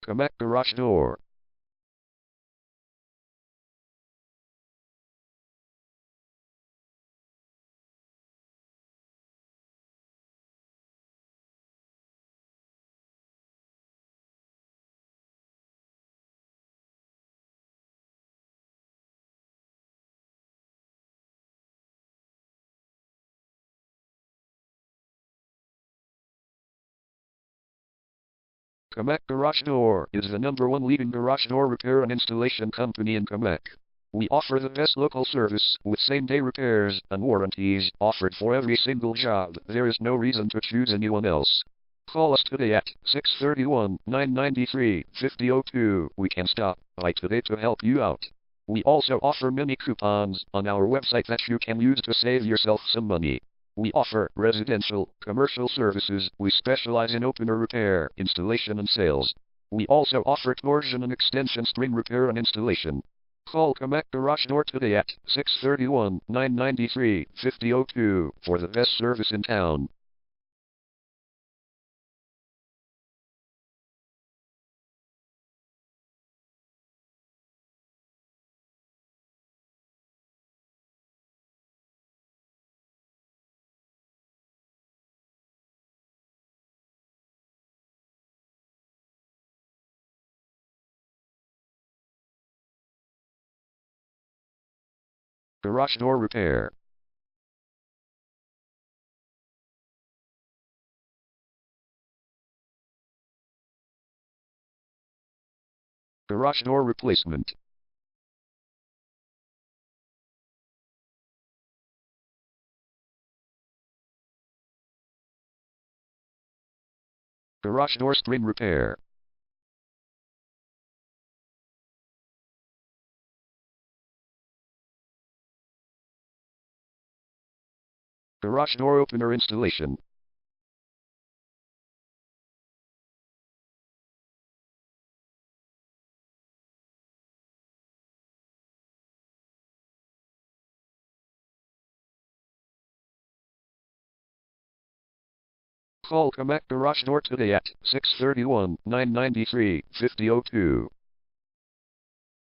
Commack garage door. Commack Garage Door is the #1 leading garage door repair and installation company in Commack. We offer the best local service with same-day repairs and warranties offered for every single job. There is no reason to choose anyone else. Call us today at 631-993-5002. We can stop by today to help you out. We also offer many coupons on our website that you can use to save yourself some money. We offer residential, commercial services. We specialize in opener repair, installation and sales. We also offer torsion and extension string repair and installation. Call Commack Garage Door today at 631-993-5002 for the best service in town. Garage door repair. Garage door replacement. Garage door string repair. Garage door opener installation. Call Commack Garage Door today at 631-993-5002.